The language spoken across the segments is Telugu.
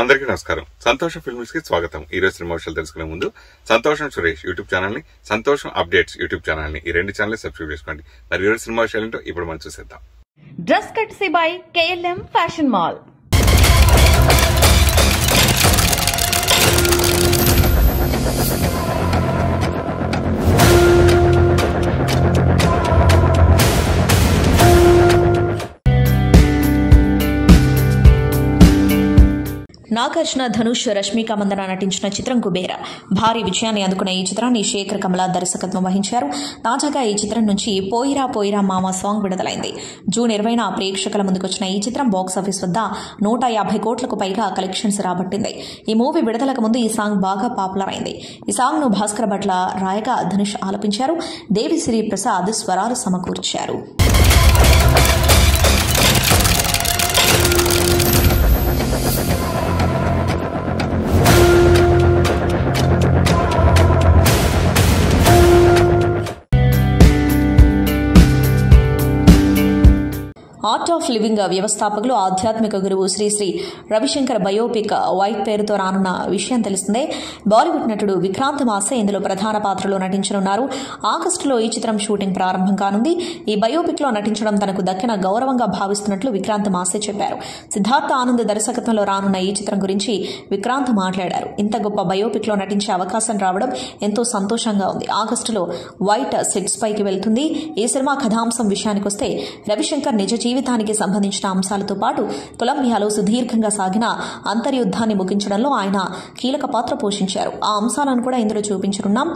అందరికీ నమస్కారం. సంతోషం ఫిల్మ్స్ కి స్వాగతం. ఈ రోజు సినిమా విషయాలు తెలుసుకునే ముందు సంతోషం సురేష్ యూట్యూబ్ ఛానల్ ని, సంతోషం అప్డేట్స్ యూట్యూబ్ ఛానల్ ని, ఈ రెండు ఛానల్ సబ్స్క్రైబ్ చేసుకోండి. మరి ఈ రోజు సినిమా విషయాలు ఏంటో ఇప్పుడు మనం చూసేద్దాం. డ్రెస్ కట్సీ by KLM fashion mall. Nagarjuna, Dhanush, Rashmika Mandanna నటించిన చిత్రం కుబేర భారీ విజయాన్ని అందుకున్న ఈ చిత్రాన్ని శేఖర్ కమల దర్శకత్వం వహించారు. తాజాగా ఈ చిత్రం నుంచి పోయిరా పోయిరా మామ సాంగ్ విడుదలైంది. జూన్ 20న ప్రేక్షకుల ముందుకొచ్చిన ఈ చిత్రం బాక్సాఫీస్ వద్ద 150 కోట్లకు పైగా కలెక్షన్స్ రాబట్టింది. ఈ మూవీ విడుదలకు ముందు ఈ సాంగ్ బాగా పాపులర్ అయింది. ఈ సాంగ్ ను భాస్కర్ భట్ల రాయగా ధనుష్ ఆలపించారు. దేవిశ్రీ ప్రసాద్ స్వరాలు సమకూర్చారు. ఆర్ట్ ఆఫ్ లివింగ్ వ్యవస్థాపకులు, ఆధ్యాత్మిక గురువు శ్రీ శ్రీ రవిశంకర్ బయోపిక్ వైట్ పేరుతో రానున్న విషయం తెలిసిందే. బాలీవుడ్ నటుడు విక్రాంత్ మాసే ఇందులో ప్రధాన పాత్రలో నటించనున్నారు. ఆగస్టులో ఈ చిత్రం షూటింగ్ ప్రారంభం కానుంది. ఈ బయోపిక్ లో నటించడం తనకు దక్కిన గౌరవంగా భావిస్తున్నట్లు విక్రాంత్ మాసే చెప్పారు. సిద్ధార్థ ఆనంద్ దర్శకత్వంలో రానున్న ఈ చిత్రం గురించి విక్రాంత్ మాట్లాడారు. ఇంత గొప్ప బయోపిక్ లో నటించే అవకాశం రావడం ఎంతో సంతోషంగా ఉంది. ఆగస్టులో వైట్ సెట్స్ పైకి వెళ్తుంది. ఈ సినిమా కథాంశం విషయానికొస్తే రవిశంకర్ నిజ జీవితానికి సంబంధించిన అంశాలతో పాటు కొలంబియాలో సుదీర్ఘంగా సాగిన అంతర్యుద్ధాన్ని ముగించడంలో ఆయన కీలక పాత్ర పోషించారు. ఆ అంశాలను కూడా ఇందులో చూపించనున్నాం.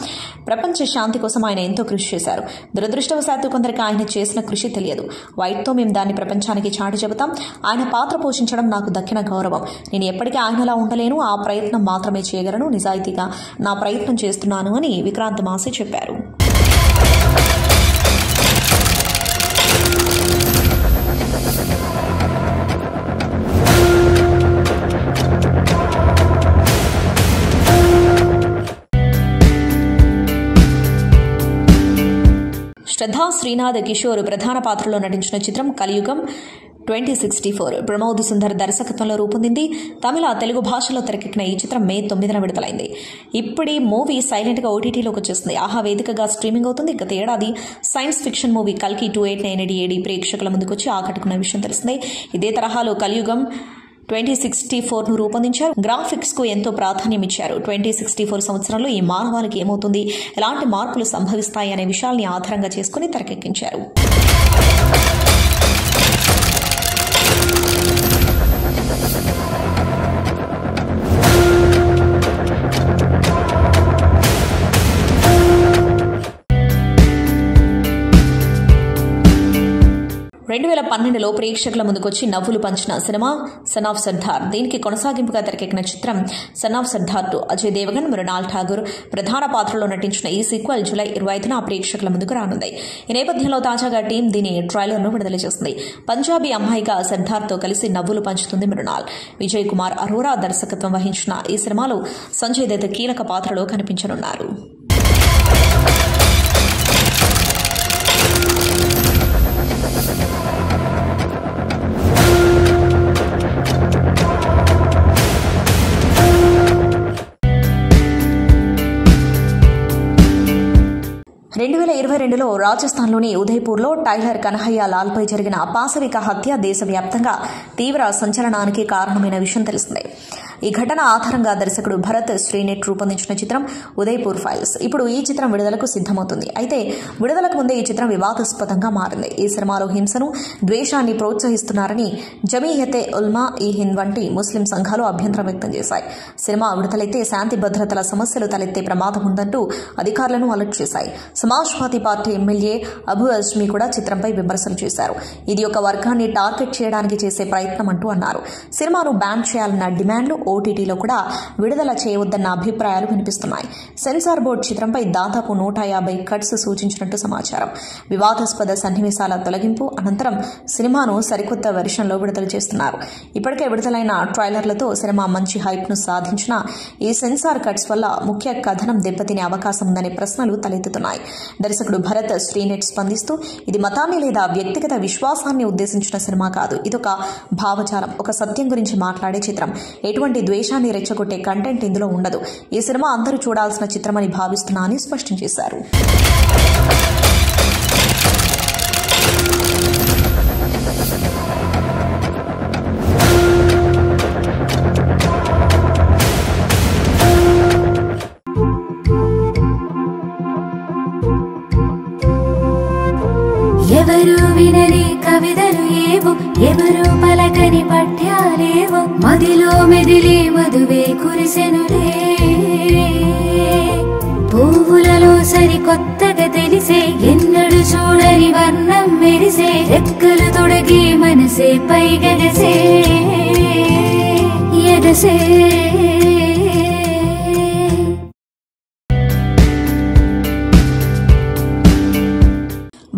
ప్రపంచ శాంతి కోసం ఆయన ఎంతో కృషి చేశారు. దురదృష్టవశాత్తు కొందరికి ఆయన చేసిన కృషి తెలియదు. వైట్తో మేము దాన్ని ప్రపంచానికి చాటి చెబుతాం. ఆయన పాత్ర పోషించడం నాకు దక్కిన గౌరవం. నేను ఎప్పటికీ ఆయనలా ఉండలేను. ఆ ప్రయత్నం మాత్రమే చేయగలను. నిజాయితీగా నా ప్రయత్నం చేస్తున్నాను అని విక్రాంత్ మాసే చెప్పారు. శ్రద్ధా, శ్రీనాథ్, కిషోర్ ప్రధాన పాత్రలో నటించిన చిత్రం కలియుగం 2064 ప్రమోద్ సుందర్ దర్శకత్వంలో రూపొందింది. తమిళ, తెలుగు భాషలో తెరకెక్కిన ఈ చిత్రం మే 9న విడుదలైంది. ఇప్పుడీ మూవీ సైలెంట్ గా OTTలోకి వచ్చేసింది. ఆహా వేదికగా స్ట్రీమింగ్ అవుతుంది. గత ఏడాది సైన్స్ ఫిక్షన్ మూవీ కల్కి 2899 AD ప్రేక్షకుల ముందుకొచ్చి ఆకట్టుకున్న విషయం తెలిసిందే. ఇదే తరహాలో కలియుగం 2064 ను రూపొందించారు. గ్రాఫిక్స్ కు ఎంతో ప్రాధాన్యం ఇచ్చారు. 2064 సంవత్సరంలో ఈ మానవాళికి ఏమవుతుంది, ఎలాంటి మార్పులు సంభవిస్తాయి అనే విషయాల్ని ఆధారంగా చేసుకుని తెరకెక్కించారు. లో ప్రేక్షకుల ముందుకొచ్చి నవ్వులు పంచిన సినిమా సన్ ఆఫ్ సర్దార్. దీనికి కొనసాగింపుగా తెరకెక్కిన చిత్రం సన్ ఆఫ్ సర్దార్ 2. అజయ్ దేవగన్, మృణాల్ ఠాగూర్ ప్రధాన పాత్రలో నటించిన ఈ సీక్వెల్ జూలై 25న ప్రేక్షకుల ముందుకు రానుంది. ఈ నేపథ్యంలో తాజాగా టీం దీని ట్రైలర్ను విడుదల చేసింది. పంజాబీ అమ్మాయిగా సర్దార్తో కలిసి నవ్వులు పంచుతుంది మృణాల్. విజయ్ కుమార్ అరోరా దర్శకత్వం వహించిన ఈ సినిమాలో సంజయ్ దత్ కీలక పాత్రలో కనిపించనున్నారు. రాజస్థాన్లోని ఉదయ్పూర్లో టైలర్ కన్హయ్య లాల్పై జరిగిన పాశవిక హత్య దేశవ్యాప్తంగా తీవ్ర సంచలనానికి కారణమైన విషయం తెలిసిందే. ఈ ఘటన ఆధారంగా దర్శకుడు భరత్ శ్రీనెట్ రూపొందించిన చిత్రం ఉదయ్పూర్ ఫైల్స్ ఇప్పుడు ఈ చిత్రం విడుదలకు సిద్దమవుతుంది. అయితే విడుదలకు ముందే ఈ చిత్రం వివాదాస్పదంగా మారింది. ఈ సినిమాలో హింసను, ద్వేషాన్ని ప్రోత్సహిస్తున్నారని జమీయతే ఉల్మా ఈ హింద్ వంటి ముస్లిం సంఘాలు అభ్యంతరం వ్యక్తం చేశాయి. సినిమా విడుదలైతే శాంతి భద్రతల సమస్యలు తలెత్తే ప్రమాదం ఉందంటూ అధికారులను అలర్ట్ చేశాయి. Samajwadi party MLA Abu Azmi కూడా చిత్రంపై విమర్శలు చేశారు. ఇది ఒక వర్గాన్ని టార్గెట్ చేయడానికి చేసే ప్రయత్నం అంటూ అన్నారు. సినిమాను బ్యాన్ చేయాలన్న డిమాండ్లు OTTలో కూడా విడుదల చేయవద్దన్న అభిప్రాయాలు వినిపిస్తున్నాయి. సెన్సార్ బోర్డు చిత్రంపై దాదాపు 150 కట్స్ సూచించినట్టు సమాచారం. వివాదాస్పద సన్నివేశాల తొలగింపు అనంతరం సినిమాను సరికొత్త వెర్షన్లో విడుదల చేస్తున్నారు. ఇప్పటికే విడుదలైన ట్రైలర్లతో సినిమా మంచి హైప్ను సాధించినా ఈ సెన్సార్ కట్స్ వల్ల ముఖ్య కథనం దెబ్బతినే అవకాశం ఉందనే ప్రశ్నలు తలెత్తుతున్నాయి. దర్శకుడు భరత్ శ్రీనెట్ స్పందిస్తూ ఇది మతాన్ని లేదా వ్యక్తిగత విశ్వాసాన్ని ఉద్దేశించిన సినిమా కాదు. ఇదొక భావజాలం, ఒక సత్యం గురించి మాట్లాడే చిత్రం. ఎటువంటి ద్వేషాన్ని రెచ్చగొట్టే కంటెంట్ ఇందులో ఉండదు. ఈ సినిమా అందరూ చూడాల్సిన చిత్రమని భావిస్తున్నా అని స్పష్టం చేశారు. ఎవరు వినని కవితలు ఏవో, ఎవరు పలకని పఠ్యాలేవో, మదిలో మెదిలి మధువే కురిసెనులే. పువ్వులలో సరికొత్తగా తెలిసే, ఎన్నడు చూడని వర్ణం మెరిసే, రెక్కలు తొడిగి మనసే పైగెగసే ఎగసే.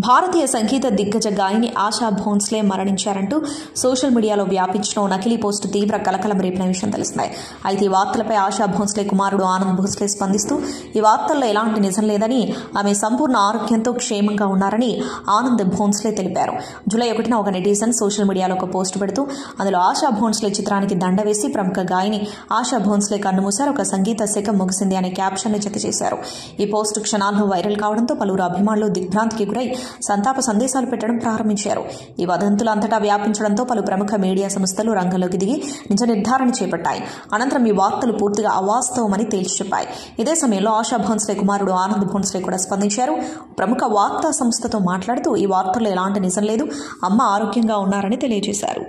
భారతీయ సంగీత దిగ్గజ గాయని ఆశా భోన్స్లే మరణించారంటూ సోషల్ మీడియాలో వ్యాపించిన నకిలీ పోస్టు తీవ్ర కలకలం రేపిన విషయం తెలిసిందే. అయితే ఈ వార్తలపై ఆశా భోన్స్లే కుమారుడు ఆనంద్ భోన్స్లే స్పందిస్తూ ఈ వార్తల్లో ఎలాంటి నిజం లేదని, ఆమె సంపూర్ణ ఆరోగ్యంతో క్షేమంగా ఉన్నారని ఆనంద్ భోన్స్లే తెలిపారు. జూలై 1న ఒక నెటిజన్ సోషల్ మీడియాలో ఒక పోస్టు పెడుతూ అందులో ఆశా భోన్స్లే చిత్రానికి దండ వేసి ప్రముఖ గాయని ఆశా భోన్స్లే కన్నుమూశారు, ఒక సంగీత శకం ముగిసింది అనే క్యాప్షన్ ని జత చేశారు. ఈ పోస్టు క్షణాల్లో వైరల్ కావడంతో పలువురు అభిమానులు దిగ్భ్రాంతికి గురై సంతాప సందేశాలు పెట్టడం ప్రారంభించారు. ఈ వదంతులు అంతటా వ్యాపించడంతో పలు ప్రముఖ మీడియా సంస్థలు రంగంలోకి దిగి నిజ నిర్ధారణ చేపట్టాయి. అనంతరం ఈ వార్తలు పూర్తిగా అవాస్తవమని తేల్చి చెప్పాయి. ఇదే సమయంలో ఆశా భోన్స్లే కుమారుడు ఆనంద్ భోన్స్లే కూడా స్పందించారు. ప్రముఖ వార్తా సంస్థతో మాట్లాడుతూ ఈ వార్తల్లో ఎలాంటి నిజం లేదు, అమ్మ ఆరోగ్యంగా ఉన్నారని తెలియజేశారు.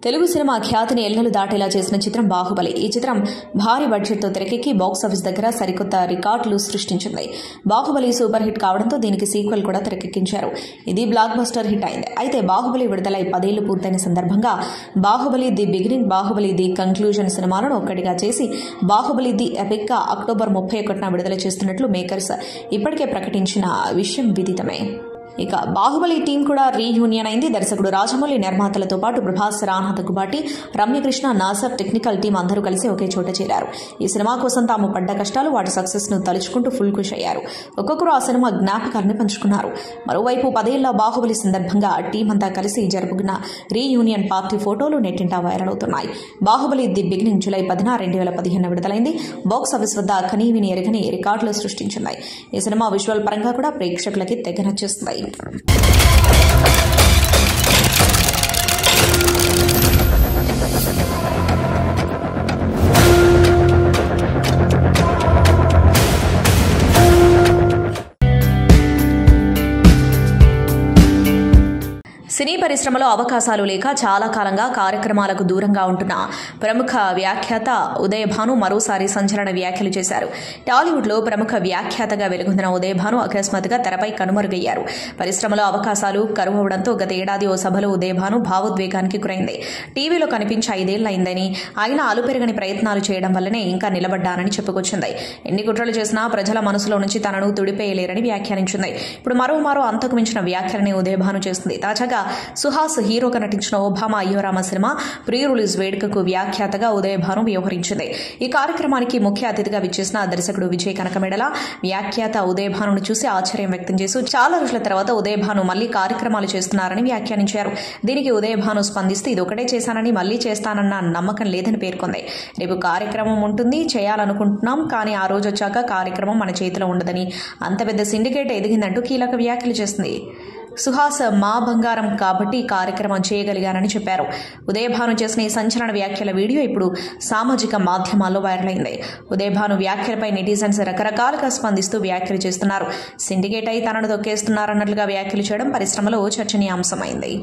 తెలుగు సినిమా ఖ్యాతిని ఎల్లలు దాటేలా చేసిన చిత్రం బాహుబలి. ఈ చిత్రం భారీ బడ్జెట్తో తెరకెక్కి బాక్సాఫీస్ దగ్గర సరికొత్త రికార్డులు సృష్టించింది. బాహుబలి సూపర్ హిట్ కావడంతో దీనికి సీక్వెల్ కూడా తెరకెక్కించారు. ఇది బ్లాక్ బస్టర్ హిట్ అయింది. అయితే బాహుబలి విడుదలై 10 ఏళ్లు పూర్తయిన సందర్భంగా Baahubali the beginning, Baahubali the conclusion సినిమాలను ఒక్కటిగా చేసి బాహుబలి ది ఎపిక్ గా అక్టోబర్ 31న విడుదల చేస్తున్నట్లు మేకర్స్ ఇప్పటికే ప్రకటించిన విషయం విదితమే. ఇక బాహుబలి టీం కూడా రీయూనియన్ అయింది. దర్శకుడు రాజమౌళి, నిర్మాతలతో పాటు ప్రభాస్, రానా దగ్గుబాటి, రమ్యకృష్ణ, నాసర్, టెక్నికల్ టీం అందరూ కలిసి ఒకే చోట చేరారు. ఈ సినిమా కోసం తాము పడ్డ కష్టాలు, వాటి సక్సెస్ ను తలుచుకుంటూ ఫుల్ ఖుష్ అయ్యారు. ఒక్కొక్కరు ఆ సినిమా జ్ఞాపకాన్ని పంచుకున్నారు. మరోవైపు 10 ఏళ్ల బాహుబలి సందర్భంగా టీం అంతా కలిసి జరుపుకున్న రీయూనియన్ పార్టీ ఫోటోలు నెట్టింటా వైరల్ అవుతున్నాయి. బాహుబలి ది బిగినింగ్ జూలై 10న 2015 విడుదలైంది. బాక్సాఫీస్ వద్ద కనీవిని ఎరగని రికార్డులు సృష్టించింది. ఈ సినిమా విజువల్ పరంగా కూడా ప్రేక్షకులకి తెగ నచ్చేస్తుంది. సినీ పరిశ్రమలో అవకాశాలు లేక చాలా కాలంగా కార్యక్రమాలకు దూరంగా ఉంటున్న ప్రముఖ వ్యాఖ్యాత ఉదయ్ భాను మరోసారి సంచలన వ్యాఖ్యలు చేశారు. టాలీవుడ్లో ప్రముఖ వ్యాఖ్యాతగా వెలుగొందిన ఉదయ్ భాను అకస్మాత్తుగా తెరపై కనుమరుగయ్యారు. పరిశ్రమలో అవకాశాలు కరువవడంతో గత ఏడాది ఓ సభలో ఉదయ్ భాను భావోద్వేగానికి గురైంది. టీవీలో కనిపించి 5 ఏళ్లయిందని, ఆయన అలుపెరగని ప్రయత్నాలు చేయడం వల్లనే ఇంకా నిలబడ్డానని చెప్పుకొచ్చింది. ఎన్ని కుట్రలు చేసినా ప్రజల మనసులో నుంచి తనను తుడిపేయలేరని వ్యాఖ్యానించింది. ఇప్పుడు మరో అంతకు మించిన వ్యాఖ్యలని ఉదయ్ భాను చేస్తుంది. తాజాగా సుహాస్ హీరోగా నటించిన ఒబామా అయ్యోరామ సినిమా ప్రీ రిలీజ్ వేడుకకు వ్యాఖ్యాతగా ఉదయ్ భాను వ్యవహరించింది. ఈ కార్యక్రమానికి ముఖ్య అతిథిగా విచ్చేసిన దర్శకుడు విజయ్ కనకమెడల వ్యాఖ్యాత ఉదయ్ భానును చూసి ఆశ్చర్యం వ్యక్తం చేస్తూ చాలా రోజుల తర్వాత ఉదయ్ భాను మళ్లీ కార్యక్రమాలు చేస్తున్నారని వ్యాఖ్యానించారు. దీనికి ఉదయ్ భాను స్పందిస్తూ ఇదొకటే చేశానని మళ్లీ చేస్తానన్న నమ్మకం లేదని పేర్కొంది. రేపు కార్యక్రమం ఉంటుంది, చేయాలనుకుంటున్నాం, కానీ ఆ రోజు వచ్చాక కార్యక్రమం మన చేతిలో ఉండదని, అంత పెద్ద సిండికేట్ ఎదిగిందంటూ కీలక వ్యాఖ్యలు చేస్తుంది. సుహాస్ మా బంగారం కాబట్టి కార్యక్రమం చేయగలిగానని చెప్పారు. ఉదయ్ భాను చేసిన ఈ సంచలన వ్యాఖ్యల వీడియో ఇప్పుడు సామాజిక మాధ్యమాల్లో వైరల్ అయింది. ఉదయ్ భాను వ్యాఖ్యలపై నెటిజన్స్ రకరకాలుగా స్పందిస్తూ వ్యాఖ్యలు చేస్తున్నారు. సిండికేట్ అయి తనను తొక్కేస్తున్నారన్నట్లుగా వ్యాఖ్యలు చేయడం పరిశ్రమలో చర్చనీయాంశమైంది.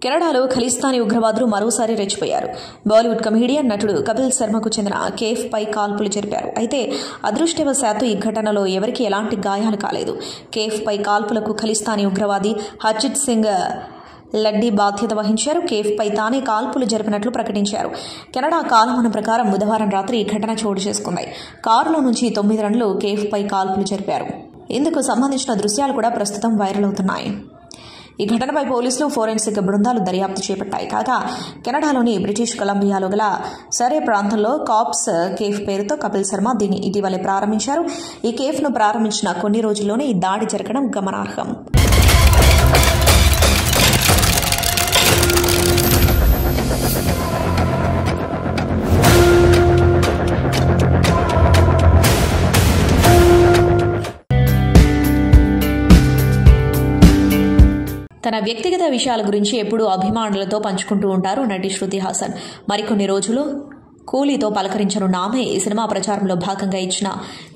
కెనడాలో ఖలిస్తానీ ఉగ్రవాదులు మరోసారి రెచ్చిపోయారు. బాలీవుడ్ కమెడియన్ నటుడు కపిల్ శర్మకు చెందిన కేఫ్ పై కాల్పులు జరిపారు. అయితే అదృష్టవశాత్తు ఈ ఘటనలో ఎవరికీ ఎలాంటి గాయాలు కాలేదు. కేఫ్ పై కాల్పులకు ఖలిస్తానీ ఉగ్రవాది హర్జిత్ సింగ్ లడ్డీ బాధ్యత వహించారు. కేఫ్పై తానే కాల్పులు జరిపినట్లు ప్రకటించారు. కెనడా కాలమానం ప్రకారం బుధవారం రాత్రి ఈ ఘటన చోటు చేసుకుంది. కారులో నుంచి 9 రన్లు కేఫ్పై కాల్పులు జరిపారు. ఇందుకు సంబంధించిన దృశ్యాలు కూడా ప్రస్తుతం వైరల్ అవుతున్నాయి. ఈ ఘటనపై పోలీసులు, ఫోరెన్సిక్ బృందాలు దర్యాప్తు చేపట్టాయి. కాగా కెనడాలోని బ్రిటిష్ కొలంబియాలో గల సరే ప్రాంతంలో కాప్స్ కేఫ్ పేరుతో కపిల్ శర్మ దీన్ని ఇటీవలే ప్రారంభించారు. ఈ కేఫ్ను ప్రారంభించిన కొన్ని రోజుల్లోనే ఈ దాడి జరగడం గమనార్హం. తన వ్యక్తిగత విషయాల గురించి ఎప్పుడూ అభిమానులతో పంచుకుంటూ ఉంటారు నటి శృతి హాసన్. మరికొన్ని రోజులు కూలీతో పలకరించనున్న ఆమె ఈ సినిమా ప్రచారంలో భాగంగా ఇచ్చిన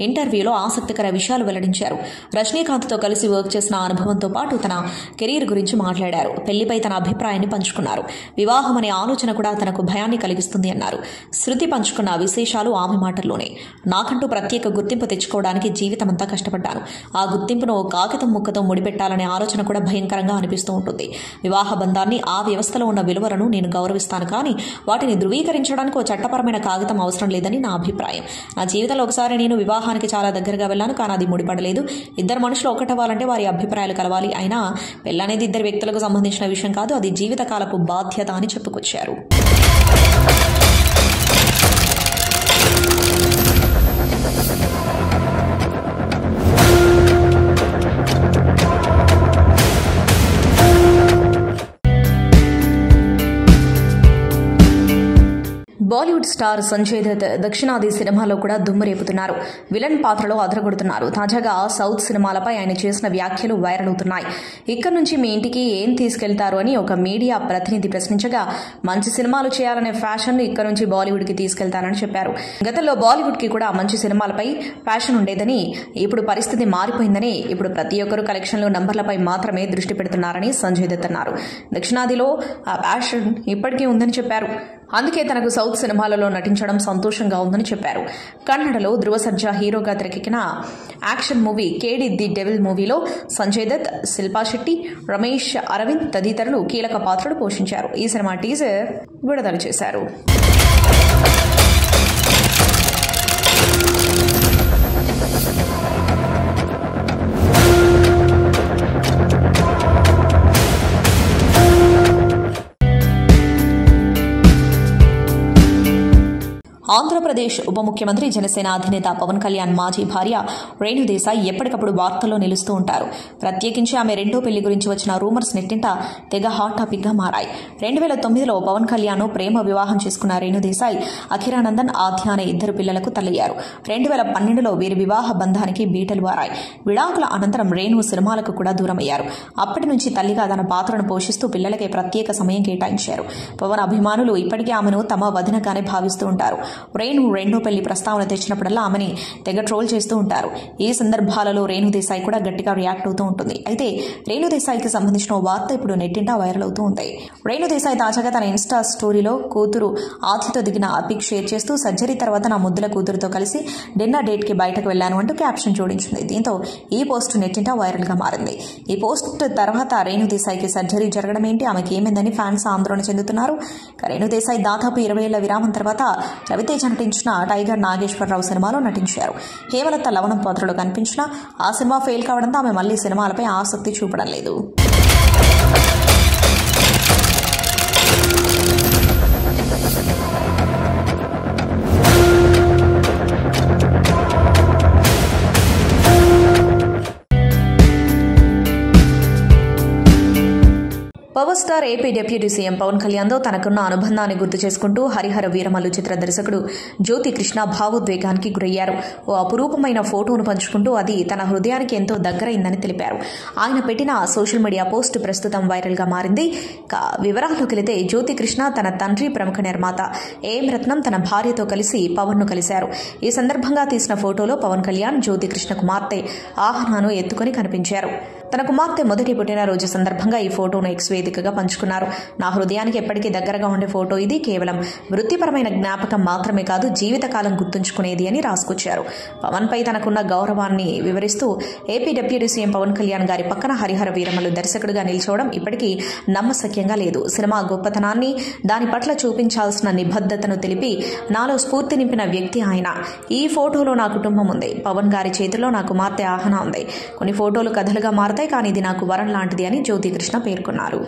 ఇంటర్వ్యూలో ఆసక్తికర విషయాలు వెల్లడించారు. రజనీకాంత్తో కలిసి వర్క్ చేసిన అనుభవంతో పాటు తన కెరీర్ గురించి మాట్లాడారు. పెళ్లిపై తన అభిప్రాయాన్ని పంచుకున్నారు. వివాహం అనే ఆలోచన కూడా తనకు భయాన్ని కలిగిస్తుంది అన్నారు. శృతి పంచుకున్న విశేషాలు ఆమె మాటల్లోనే. నాకంటూ ప్రత్యేక గుర్తింపు తెచ్చుకోవడానికి జీవితమంతా కష్టపడ్డాను. ఆ గుర్తింపును కాగితం ముక్కతో ముడిపెట్టాలనే ఆలోచన కూడా భయంకరంగా అనిపిస్తూ ఉంటుంది. వివాహ బంధాన్ని, ఆ వ్యవస్థలో ఉన్న విలువలను నేను గౌరవిస్తాను, కానీ వాటిని ధృవీకరించడానికి ఓ చట్టపరమైన కాగితం అవసరం లేదని నా అభిప్రాయం. నా జీవితంలో ఒకసారి నేను వివాహానికి చాలా దగ్గరగా వెళ్ళాను, కానీ అది ముడిపడలేదు. ఇద్దరు మనుషులు ఒకటవ్వాలంటే వారి అభిప్రాయాలు కలవాలి. అయినా పెళ్లనేది ఇద్దరు వ్యక్తులకు సంబంధించిన విషయం కాదు, అది జీవితకాలపు బాధ్యత అని చెప్పుకొచ్చారు. బాలీవుడ్ స్టార్ సంజయ్ దత్ దక్షిణాది సినిమాలో కూడా దుమ్ము రేపుతున్నారు. విలన్ పాత్రలో అదరగొడుతున్నారు. తాజాగా సౌత్ సినిమాలపై ఆయన చేసిన వ్యాఖ్యలు వైరల్ అవుతున్నాయి. ఇక్కడ నుంచి మీ ఇంటికి ఏం తీసుకెళ్తారు అని ఒక మీడియా ప్రతినిధి ప్రశ్నించగా, మంచి సినిమాలు చేయాలనే ఫ్యాషన్ ఇక్కడ నుంచి బాలీవుడ్ కి తీసుకెళ్తానని చెప్పారు. గతంలో బాలీవుడ్ కి కూడా మంచి సినిమాలపై ఫ్యాషన్ ఉండేదని, ఇప్పుడు పరిస్థితి మారిపోయిందని, ఇప్పుడు ప్రతి ఒక్కరూ కలెక్షన్లు, నంబర్లపై మాత్రమే దృష్టి పెడుతున్నారని సంజయ్ దత్ అన్నారు. దక్షిణాదిలో ఆ ఫ్యాషన్ ఇప్పటికీ ఉందని చెప్పారు. అందుకే తనకు సౌత్ సినిమాలలో నటించడం సంతోషంగా ఉందని చెప్పారు. కన్నడలో ధృవ సర్జా హీరోగా తెరకెక్కిన యాక్షన్ మూవీ కేడి ది డెవిల్ మూవీలో సంజయ్ దత్, శిల్పా శెట్టి, రమేష్ అరవింద్ తదితరులు కీలక పాత్రలు పోషించారు. ఈ సినిమా టీజర్ విడుదల చేశారు. ఆంధ్రప్రదేశ్ ఉప ముఖ్యమంత్రి, జనసేన అధినేత పవన్ కళ్యాణ్ మాజీ భార్య రేణు దేశాయ్ ఎప్పటికప్పుడు వార్తల్లో నిలుస్తూ ఉంటారు. ప్రత్యేకించి ఆమె రెండో పెళ్లి గురించి వచ్చిన రూమర్స్ నెట్టింట తెగ హాట్ టాపిక్ గా మారాయి. 2009లో పవన్ కళ్యాణ్ ప్రేమ వివాహం చేసుకున్న రేణు దేశాయ్ అఖిరానందన్, ఆద్య అనే ఇద్దరు పిల్లలకు తల్లయ్యారు. 2012లో వీరి వివాహ బంధానికి బీటలు వారాయి. విడాకుల అనంతరం రేణు సినిమాలకు కూడా దూరమయ్యారు. అప్పటి నుంచి తల్లిగా తన పాత్రను పోషిస్తూ పిల్లలకే ప్రత్యేక సమయం కేటాయించారు. పవన్ అభిమానులు ఇప్పటికీ ఆమెను తమ వదినగానే భావిస్తూ ఉంటారు. రేణు రెండో పెళ్లి ప్రస్తావన తెచ్చినప్పుడల్లా ఆమెని తెగ ట్రోల్ చేస్తూ ఉంటారు. ఈ సందర్భాలలో రేణు దేశాయ్ కూడా గట్టిగా రియాక్ట్ అవుతూ ఉంటుంది. అయితే రేణు దేశాయ్కి సంబంధించిన వార్త ఇప్పుడు నెట్టింట వైరల్ అవుతూ ఉంది. రేణు దేశాయ్ తాజాగా తన ఇన్స్టా స్టోరీలో కూతురు ఆద్యతో దిగిన పిక్ షేర్ చేస్తూ, సర్జరీ తర్వాత నా ముద్దుల కూతురుతో కలిసి డిన్నర్ డేట్ కి బయటకు వెళ్లాను అంటూ క్యాప్షన్ జోడించింది. దీంతో ఈ పోస్ట్ నెట్టింట వైరల్ గా మారింది. ఈ పోస్ట్ తర్వాత రేణు దేశాయ్కి సర్జరీ జరగడం ఏంటి, ఆమెకి ఏమైందని ఫ్యాన్స్ ఆందోళన చెందుతున్నారు. రేణు దేశాయ్ దాదాపు 20 ఏళ్ల విరామం తర్వాత రవితేజ నటించిన టైగర్ నాగేశ్వరరావు సినిమాలో నటించారు. హేమలత లవణం పాత్రలో కనిపించినా ఆ సినిమా ఫెయిల్ కావడంతో ఆమె మళ్లీ సినిమాలపై ఆసక్తి చూపడం లేదు. Power star AP deputy CM Pawan కళ్యాణ్తో తనకున్న అనుబంధాన్ని గుర్తు చేసుకుంటూ హరిహర వీరమల్లు చిత్ర దర్శకుడు జ్యోతి కృష్ణ భావోద్వేగానికి గురయ్యారు. ఓ అపురూపమైన ఫోటోను పంచుకుంటూ అది తన హృదయానికి ఎంతో దగ్గరైందని తెలిపారు. ఆయన పెట్టిన సోషల్ మీడియా పోస్ట్ ప్రస్తుతం వైరల్ గా మారింది. వివరాల్లోకి వెళితే జ్యోతి కృష్ణ తన తండ్రి ప్రముఖ నిర్మాత ఏఎం రత్నం తన భార్యతో కలిసి పవన్ ను కలిశారు. ఈ సందర్భంగా తీసిన ఫోటోలో పవన్ కళ్యాణ్ జ్యోతి కృష్ణ కుమార్తె ఆహనాను ఎత్తుకుని కనిపించారు. తన కుమార్తె మొదటి పుట్టినరోజు సందర్భంగా ఈ ఫోటోను ఎక్స్ వేదికగా పంచుకున్నారు. నా హృదయానికి ఎప్పటికీ దగ్గరగా ఉండే ఫోటో ఇది. కేవలం వృత్తిపరమైన జ్ఞాపకం మాత్రమే కాదు, జీవితకాలం గుర్తుంచుకునేది అని రాసుకొచ్చారు. పవన్ పై తనకున్న గౌరవాన్ని వివరిస్తూ AP deputy CM Pawan Kalyan గారి పక్కన హరిహర వీరమల్లు దర్శకుడిగా నిల్చోవడం ఇప్పటికీ నమ్మశక్యంగా లేదు. సినిమా గొప్పతనాన్ని, దాని పట్ల చూపించాల్సిన నిబద్ధతను తెలిపి నాలో స్ఫూర్తి నింపిన వ్యక్తి ఆయన. ఈ ఫోటోలో నా కుటుంబం ఉంది. పవన్ గారి చేతిలో నా కుమార్తె ఆహనా ఉంది. కొన్ని ఫోటోలు కథలుగా మారతాయి, కానీ ఇది నాకు వరం లాంటిది అని జ్యోతికృష్ణ పేర్కొన్నారు.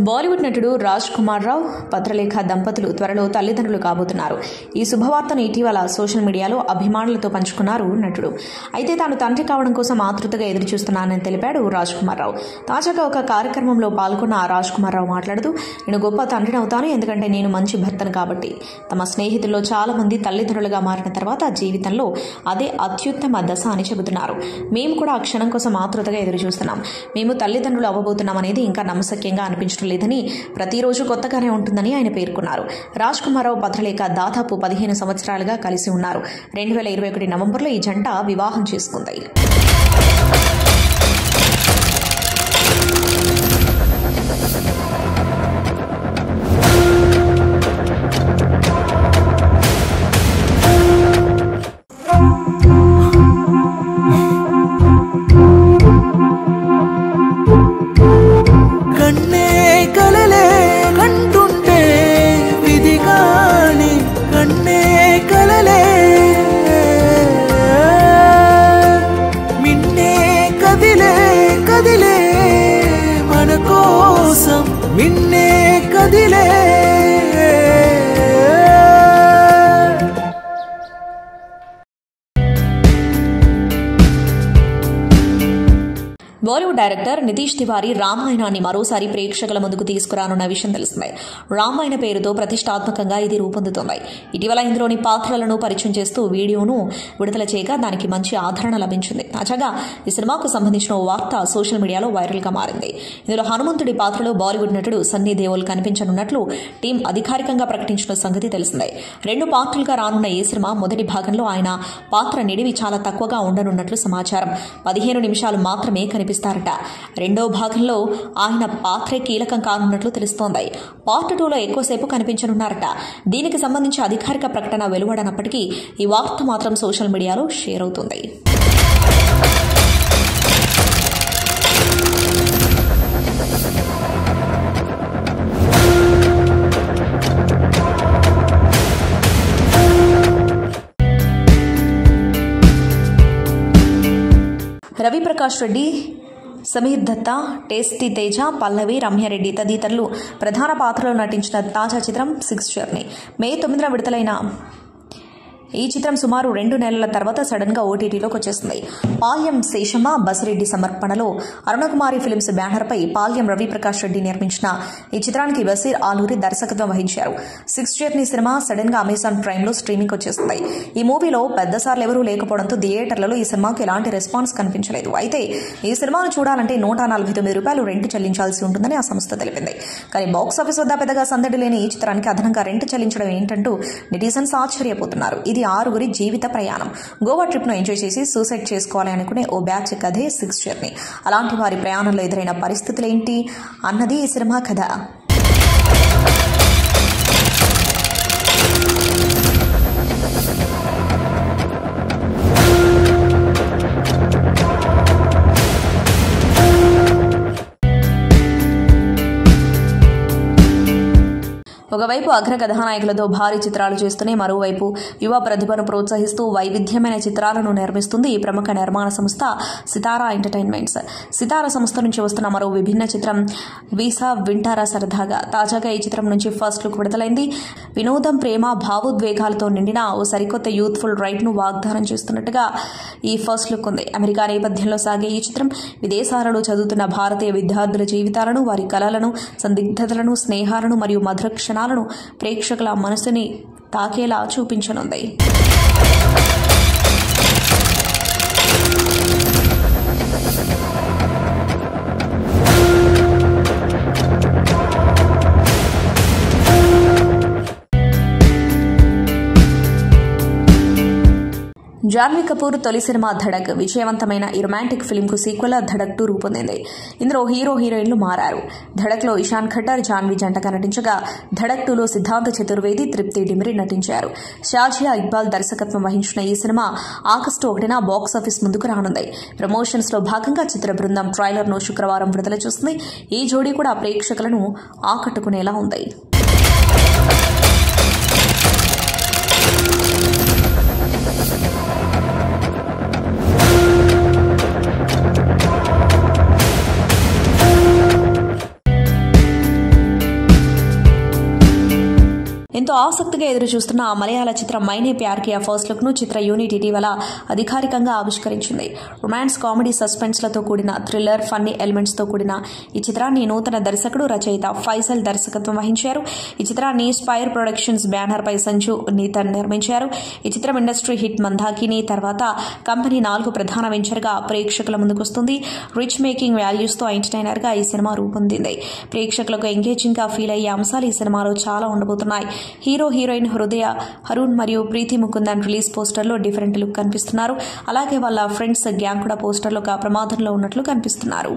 బాలీవుడ్ నటుడు రాజ్ కుమార్ రావు, భద్రలేఖ దంపతులు త్వరలో తల్లిదండ్రులు కాబోతున్నారు. ఈ శుభవార్తను ఇటీవల సోషల్ మీడియాలో అభిమానులతో పంచుకున్నారు నటుడు. అయితే తాను తండ్రి కావడం కోసం ఆతృతగా ఎదురుచూస్తున్నానని తెలిపాడు రాజ్ కుమార్ రావు. తాజాగా ఒక కార్యక్రమంలో పాల్గొన్న రాజ్ కుమార్ రావు మాట్లాడుతూ, నేను గొప్ప తండ్రిని అవుతాను, ఎందుకంటే నేను మంచి భర్తను కాబట్టి. తమ స్నేహితుల్లో చాలా మంది తల్లిదండ్రులుగా మారిన తర్వాత జీవితంలో అదే అత్యుత్తమ దశ అని చెబుతున్నారు. మేము కూడా ఆ క్షణం కోసం ఆతృతగా ఎదురుచూస్తున్నాం. మేము తల్లిదండ్రులు అవ్వబోతున్నాం అనేది ఇంకా నమ్మశక్యంగా అనిపించడం లేదని, ప్రతిరోజు కొత్తగానే ఉంటుందని ఆయన పేర్కొన్నారు. రాజ్ కుమార్ రావు, భద్రలేఖ దాదాపు 15 సంవత్సరాలుగా కలిసి ఉన్నారు. 2021 నవంబర్లో ఈ జంట వివాహం చేసుకుంది. బాలీవుడ్ డైరెక్టర్ నితీష్ తివారీ రామాయణాన్ని మరోసారి ప్రేక్షకుల ముందుకు తీసుకురానున్న విషయం తెలిసిందే. రామాయణ పేరుతో ప్రతిష్టాత్మకంగా ఇది రూపొందుతోంది. ఇటీవల ఇందులోని పాత్రలను పరిచయం చేస్తూ వీడియోను విడుదల చేయగా దానికి మంచి ఆదరణ లభించింది. తాజాగా ఈ సినిమాకు సంబంధించిన ఓ వార్త సోషల్ మీడియాలో వైరల్ గా మారింది. ఇందులో హనుమంతుడి పాత్రలో బాలీవుడ్ నటుడు సన్నీ దేఓల్ కనిపించనున్నట్లు టీం అధికారికంగా ప్రకటించిన సంగతి తెలిసిందే. 2 పాత్రలుగా రానున్న ఈ సినిమా మొదటి భాగంలో ఆయన పాత్ర నిడివి చాలా తక్కువగా ఉండనున్నట్లు సమాచారం. 15 నిమిషాలు మాత్రమే కనిపిస్తారట. రెండో భాగంలో ఆయన పాత్రే కీలకం కానున్నట్లు తెలుస్తోంది. పార్ట్ 2లో ఎక్కువసేపు కనిపించనున్నారట. దీనికి సంబంధించి అధికారిక ప్రకటన వెలువడనప్పటికీ ఈ వార్త మాత్రం సోషల్ మీడియాలో షేర్ అవుతుంది. రవి ప్రకాష్ రెడ్డి, సమీర్ దత్తా, టేస్టీ తేజ, పల్లవి, రమ్యారెడ్డి తదితరులు ప్రధాన పాత్రలో నటించిన తాజా చిత్రం 6th జర్నీ మే 9న విడుదలైన ఈ చిత్రం సుమారు 2 నెలల తర్వాత సడన్ గా ఓటీటీలోకి వచ్చేసింది. పాల్యం శేషమ్మ, బసిరెడ్డి సమర్పణలో అరుణకుమారి ఫిల్మ్స్ బ్యానర్ పై పాల్యం రవి ప్రకాష్ రెడ్డి నిర్మించిన ఈ చిత్రానికి బసీర్ ఆలూరి దర్శకత్వం వహించారు. 6th జర్నీ సినిమా సడన్ గా అమెజాన్ ప్రైమ్ లో స్ట్రీమింగ్ వచ్చేసింది. ఈ మూవీలో పెద్దసార్లు ఎవరూ లేకపోవడంతో థియేటర్లలో ఈ సినిమాకు ఎలాంటి రెస్పాన్స్ కనిపించలేదు. అయితే ఈ సినిమాను చూడాలంటే ₹149 రెంట్ చెల్లించాల్సి ఉంటుందని ఆ సంస్థ తెలిపింది. కానీ బాక్సాఫీస్ వద్ద పెద్దగా సందడి లేని ఈ చిత్రానికి అదనంగా రెంట్ చెల్లించడం ఏంటంటూ నెటిజన్స్ ఆశ్చర్యపోతున్నారు. ఇది 6 జీవిత ప్రయాణం. గోవా ట్రిప్ ను ఎంజాయ్ చేసి సూసైడ్ చేసుకోవాలి అనుకునే ఓ బ్యాచ్ కథే 6th జర్నీ. అలాంటి వారి ప్రయాణంలో ఎదురైన పరిస్థితులేంటి అన్నది ఈ సినిమా కథ. ఒకవైపు అగ్ర కథానాయకులతో భారీ చిత్రాలు చేస్తూనే మరోవైపు యువ ప్రతిభను ప్రోత్సహిస్తూ వైవిధ్యమైన చిత్రాలను నిర్మిస్తుంది ఈ ప్రముఖ నిర్మాణ సంస్థ సితారా ఎంటర్టైన్మెంట్స్. సితారా సంస్థ నుంచి వస్తున్న మరో విభిన్న చిత్రం వీసా వింటారా సరదాగా. తాజాగా ఈ చిత్రం నుంచి ఫస్ట్ లుక్ విడుదలైంది. వినోదం, ప్రేమ, భావోద్వేగాలతో నిండిన ఓ సరికొత్త యూత్ఫుల్ రైడ్ ను వాగ్దానం చేస్తున్నట్టుగా ఈ ఫస్ట్ లుక్ ఉంది. అమెరికా నేపథ్యంలో సాగే ఈ చిత్రం విదేశాలలో చదువుతున్న భారతీయ విద్యార్థుల జీవితాలను, వారి కలలను, సందిగ్ధతలను, స్నేహాలను మరియు మధుర క్షణాలను ప్రేక్షకుల మనసుని తాకేలా చూపించనుంది. జాన్వీ కపూర్ తొలి సినిమా ధడక్ విజయవంతమైన ఈ రొమాంటిక్ ఫిల్మ్ కు సీక్వెల్ ధడక్ 2 రూపొందింది. ఇందులో హీరో హీరోయిన్లు మారారు. ధడక్ లో ఇషాన్ ఖట్టర్, జాన్వీ జంటగా నటించగా ధడక్ 2లో సిద్ధాంత్ చతుర్వేది, తృప్తి డిమిరి నటించారు. షాజియా ఇక్బాల్ దర్శకత్వం వహించిన ఈ సినిమా ఆగస్టు 1న బాక్సాఫీస్ ముందుకు రానుంది. ప్రమోషన్స్ లో భాగంగా చిత్ర బృందం ట్రైలర్ ను శుక్రవారం విడుదల చేస్తుంది. ఈ జోడీ కూడా ప్రేక్షకులను ఆకట్టుకునేలా ఉంది. ఎంతో ఆసక్తిగా ఎదురుచూస్తున్న మలయాళ చిత్రం మైనే ప్యార్ కియా ఫస్ట్ లుక్ ను చిత్ర యూనిట్ ఇటీవల అధికారికంగా ఆవిష్కరించింది. రొమాన్స్, కామెడీ, సస్పెన్స్ లతో కూడిన థ్రిల్లర్, ఫన్నీ ఎలిమెంట్స్ తో కూడిన ఈ చిత్రాన్ని నూతన దర్శకుడు, రచయిత ఫైసల్ దర్శకత్వం వహించారు. ఈ చిత్రాన్ని స్పైర్ ప్రొడక్షన్స్ బ్యానర్ పై సంజు నీతన్ నిర్మించారు. ఈ చిత్రం ఇండస్ట్రీ హిట్ మందాకిని తర్వాత కంపెనీ 4 ప్రధాన వెంచర్ గా ప్రేక్షకుల ముందుకొస్తుంది. రిచ్ మేకింగ్ వాల్యూస్ తో ఎంటర్టైనర్ గా ఈ సినిమా రూపొందింది. ప్రేక్షకులకు ఎంగేజింగ్ గా ఫీల్ అయ్యే అంశాలు ఈ సినిమాలో చాలా ఉండబోతున్నాయి. హీరో హీరోయిన్ హృదయ హరుణ్ మరియు ప్రీతి ముకుందన్ రిలీజ్ పోస్టర్లో డిఫరెంట్ లుక్ కనిపిస్తున్నారు. అలాగే వాళ్ళ ఫ్రెండ్స్ గ్యాంగ్ కూడా పోస్టర్లో ఒక ప్రమాదంలో ఉన్నట్లు కనిపిస్తున్నారు.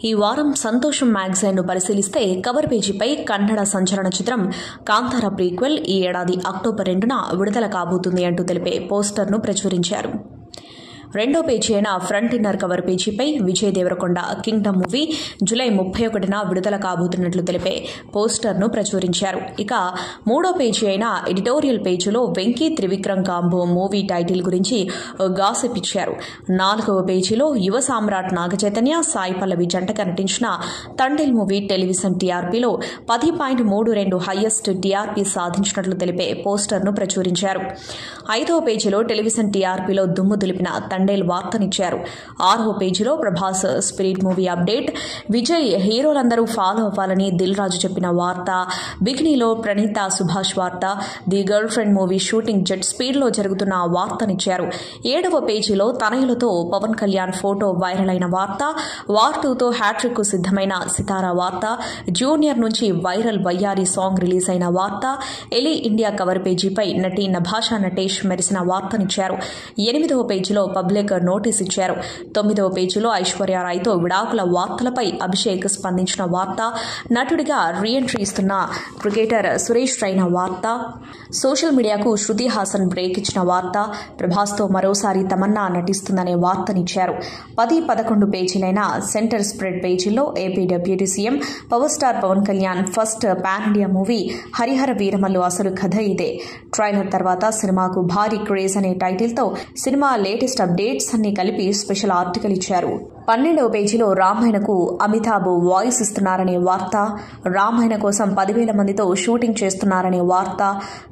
ఈ వారం సంతోషం మ్యాగజైన్ ను పరిశీలిస్తే కవర్ పేజీపై కన్నడ సంచలన చిత్రం కాంతార ప్రీక్వెల్ ఈ ఏడాది అక్టోబర్ 2న విడుదల కాబోతుంది అంటూ తెలిపే పోస్టర్ను ప్రచురించారు. రెండో పేజీ అయిన ఫ్రంట్ ఇన్నర్ కవర్ పేజీపై Vijay Deverakonda Kingdom movie July 31న విడుదల కాబోతున్నట్లు తెలిపే పోస్టర్ను ప్రచురించారు. ఇక మూడో పేజీ అయిన ఎడిటోరియల్ పేజీలో Venky Trivikram combo movie title గురించి గాసిప్ ఇచ్చారు. 4వ పేజీలో యువ సామ్రాట్ నాగచైతన్య, సాయి పల్లవి జంటగా నటించిన తండేల్ మూవీ టెలివిజన్ టీఆర్పీలో 10.32 హైయెస్ట్ టీఆర్పీ సాధించినట్లు తెలిపే పోస్టర్ను ప్రచురించారు. 5వ పేజీలో టెలివిజన్ టీఆర్పీలో దుమ్ము దులిపిన తండేల్ వార్తనిచ్చారు. 6వ పేజీలో Prabhas Spirit movie update, Vijay హీరోలందరూ ఫాలో అవ్వాలని దిల్ రాజు చెప్పిన వార్త, బిగినీలో ప్రణీత సుభాష్ వార్త, the girl friend movie shooting jet speed లో జరుగుతున్న వార్తనిచ్చారు. 7వ పేజీలో తనయులతో పవన్ కళ్యాణ్ ఫోటో వైరల్ అయిన వార్త, వార్ 2తో హ్యాట్రిక్ కు సిద్దమైన సితారా వార్త, జూనియర్ నుంచి వైరల్ వయ్యారి సాంగ్ రిలీజ్ అయిన వార్త, ఎలీ ఇండియా కవర్ పేజీపై నటి నభాషా నటేష్ మెరిసిన వార్తనిచ్చారు. 8వ పేజీలో పబ్లిక్ నోటీస్ ఇచ్చారు. 9వ పేజీలో ఐశ్వర్య రాయ్తో విడాకుల వార్తలపై అభిషేక్ స్పందించిన వార్త, నటుడిగా రీఎంట్రీ ఇస్తున్న క్రికెటర్ సురేష్ రైనా వార్త, సోషల్ మీడియాకు శృతి హాసన్ బ్రేక్ ఇచ్చిన వార్త, ప్రభాస్తో మరోసారి తమన్నా నటిస్తుందనే వార్తనిచ్చారు. 10-11 పేజీలైన సెంటర్ స్ప్రెడ్ పేజీల్లో AP deputy CM power star Pawan Kalyan first pan India movie Harihara Veeramallu అసలు కథ ఇదే. ట్రైలర్ తర్వాత సినిమాకు భారీ క్రేజ్ అనే టైటిల్తో సినిమా లేటెస్ట్ అప్డేట్స్ అన్ని కలిపి స్పెషల్ ఆర్టికల్ ఇచ్చారు. 12వ పేజీలో రామాయణకు అమితాబ్ వాయిస్ ఇస్తున్నారనే వార్త, రామాయణ కోసం 10,000 మందితో షూటింగ్ చేస్తున్నారనే వార్త,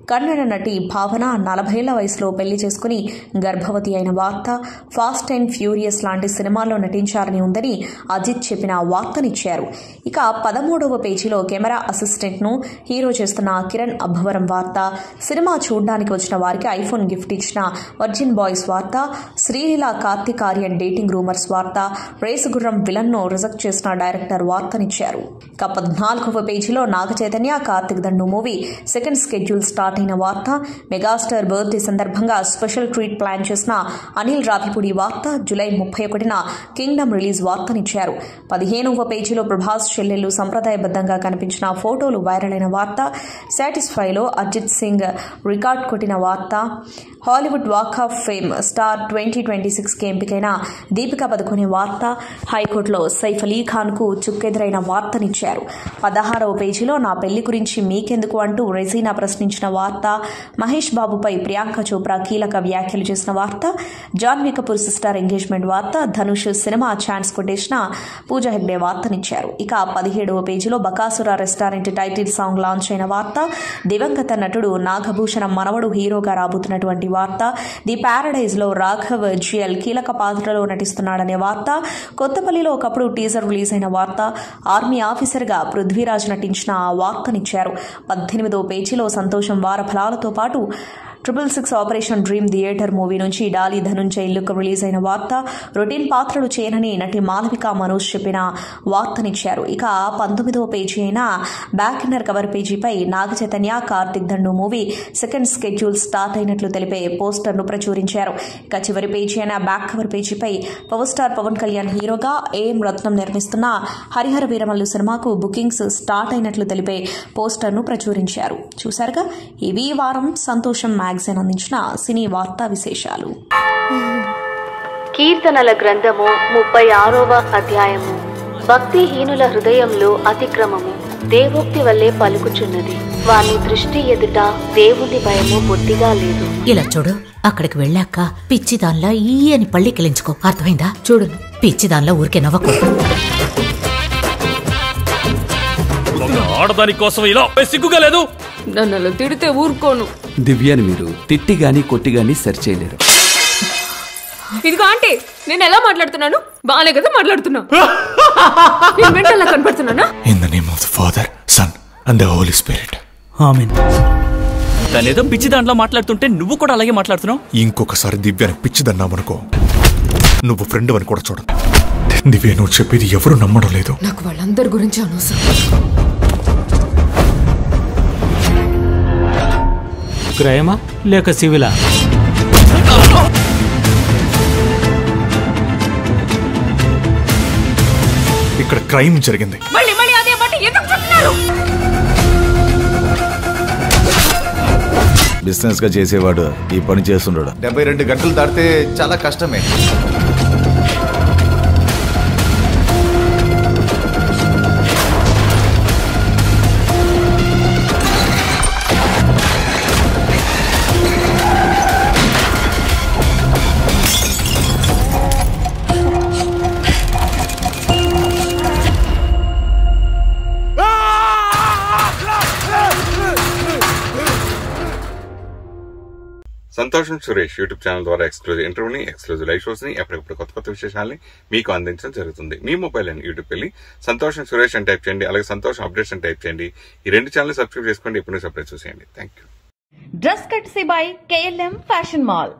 కన్నడ నటి భావన 40 ఏళ్ల వయసులో పెళ్లి చేసుకుని గర్భవతి అయిన వార్త, ఫాస్ట్ అండ్ ఫ్యూరియస్ లాంటి సినిమాల్లో నటించారని ఉందని అజిత్ చెప్పిన వార్తనిచ్చారు. ఇక 13వ పేజీలో కెమెరా అసిస్టెంట్ ను హీరో చేస్తున్న కిరణ్ అబ్బవరం వార్త, సినిమా చూడ్డానికి వచ్చిన వారికి ఐఫోన్ గిఫ్ట్ ఇచ్చిన వర్జిన్ బాయ్స్ వార్త, శ్రీలీల కార్తిక్ ఆర్యన్ డేటింగ్ రూమర్స్ వార్త, రేసు గుర్రం విలన్ ను రిజెక్ట్ చేసిన డైరెక్టర్ వార్తనిచ్చారు. ఇక 14వ పేజీలో నాగ చైతన్య కార్తిక్ దండు మూవీ సెకండ్ స్కెడ్యూల్ స్టార్ట్ అయిన వార్త, మెగాస్టార్ బర్త్డే సందర్భంగా స్పెషల్ ట్రీట్ ప్లాన్ చేసిన అనిల్ రావిపూడి వార్త, జూలై 31న కింగ్డమ్ రిలీజ్ వార్తనిచ్చారు. 15వ పేజీలో ప్రభాస్ చెల్లెళ్లు సంప్రదాయబద్దంగా కనిపించిన ఫోటోలు వైరల్ అయిన వార్త, సాటిస్ఫైలో అజిత్ సింగ్ రికార్డ్ కొట్టిన వార్త, Hollywood walk of fame star 2026కి ఎంపికైన దీపికా పదుకొనే వార్త, హైకోర్టులో సైఫ్ అలీ ఖాన్ కు చుక్కెదురైన వార్తనిచ్చారు. 16వ పేజీలో నా పెళ్లి గురించి మీకెందుకు అంటూ రెజీనా ప్రశ్నించిన వార్త, మహేష్ బాబుపై ప్రియాంక చోప్రా కీలక వ్యాఖ్యలు చేసిన వార్త, జాన్వీ కపూర్ సిస్టర్ ఎంగేజ్మెంట్ వార్త, ధనుష్ సినిమా ఛాన్స్ కొట్టేసిన పూజా హెగ్డే వార్తనిచ్చారు. ఇక 17వ పేజీలో Bakasura restaurant title song launch అయిన వార్త, దివంగత నటుడు నాగభూషణం మనవడు హీరోగా రాబోతున్నటువంటి వార్త, ది ప్యారడైజ్ లో రాఘవ్ జియల్ కీలక పాత్రలో నటిస్తున్నాడనే వార్త, కొత్తపల్లిలో ఒకప్పుడు టీజర్ రిలీజ్ అయిన వార్త, ఆర్మీ ఆఫీసర్ గా పృథ్వీరాజ్ నటించిన వార్తనిచ్చారు. 18వ పేజీలో సంతోషం వార ఫలాలతో పాటు 666 ఆపరేషన్ డ్రీమ్ థియేటర్ మూవీ నుంచి డాలీ ధనుంజయ్ లుక్ రిలీజ్ అయిన వార్త, రొటీన్ పాత్రలు చేయనని నటి మాలవిక మనోజ్ చెప్పిన వార్తనిచ్చారు. ఇక 19వ పేజీ అయిన back inner cover పేజీపై Naga Chaitanya, Karthik దండు మూవీ సెకండ్ స్కెడ్యూల్ స్టార్ట్ అయినట్లు తెలిపే పోస్టర్ను ప్రచురించారు. ఇక చివరి పేజీ అయిన బ్యాక్ కవర్ పేజీపై పవర్ స్టార్ పవన్ కళ్యాణ్ హీరోగా ఏఎం రత్నం నిర్మిస్తున్న హరిహర వీరమల్లు సినిమాకు బుకింగ్స్ స్టార్ట్ అయినట్లు తెలిపే పోస్టర్ను ప్రచురించారు. చూశారుగా, ఇవి వారం సంతోషం మ్యాగజైన్ అందించిన సినీ వార్తా విశేషాలు. కీర్తనల గ్రంథము 36వ అధ్యాయము. భక్తిహీనుల హృదయంలో అతిక్రమము దేవోక్తి వల్లే పలుకుచున్నది. వాని దృష్టి ఎదుట దేవుని భయము బొత్తిగా లేదు. ఇలా చూడు, అక్కడికి వెళ్ళాక పిచ్చిదాన్లా ఈ అని పళ్ళికిలించుకో. అర్థమైందా? చూడు, పిచ్చిదాన్లా ఊరికే నవ్వకూడదు. ఆడదాని కోసం ఇలా సిగ్గుగా లేదు. నన్ను అలా తిడితే ఊరుకోను. దివ్యాని మీరు తిట్టిగాని కొట్టిగాని సరి చేయలేరు. ఇదిగో ఆంటీ, నేను ఎలా మాట్లాడుతున్నాను? బాగానే కదా మాట్లాడుతున్నా. నేను మెంటల్లా కనపడుతున్నానా? In the name of the Father, Son and the Holy Spirit. ఆమేన్. తనేదో పిచ్చి దాంట్లో మాట్లాడుతుంటే నువ్వు కూడా అలాగే మాట్లాడుతున్నావు. ఇంకొకసారి దివ్యాని పిచ్చిదన్నామనుకో, నువ్వు ఫ్రెండ్ అని కూడా చూడదు. దివ్య, నువ్వు చెప్పేది ఎవరు నమ్మడం లేదు. నాకు వాళ్ళందరి గురించి అనవసరం. క్రైమా లేక సివిలా? ఇక్కడ క్రైమ్ జరిగింది. మళ్ళీ అదే మాట ఎందుకు చెప్తున్నారు? బిజినెస్ గా చేసేవాడు ఈ పని చేస్తున్నాడు. 72 గంటలు దాటితే చాలా కష్టమే. సంతోషం సురేష్ యూట్యూబ్ ఛానల్ ద్వారా ఎక్స్క్లూజివ్ ఇంటర్వ్యూని, ఎక్స్క్లూజివ్ లైవ్ షోస్ ని, ఎప్పటికప్పుడు కొత్త విశేషాలని మీకు అందించడం జరుగుతుంది. మీ మొబైల్ అని యూట్యూబ్ వెళ్ళి సంతోషం సురేష్ అని టైప్ చేయండి, అలాగే సంతోషం అప్డేట్స్ అని టైప్ చేయండి. ఈ 2 ఛానల్ సబ్స్క్రైబ్ చేసుకోండి, ఎప్పుడు సపరేట్ చూసేయండి. Thank you. డ్రెస్ కట్సీ బై KLM ఫ్యాషన్ మాల్.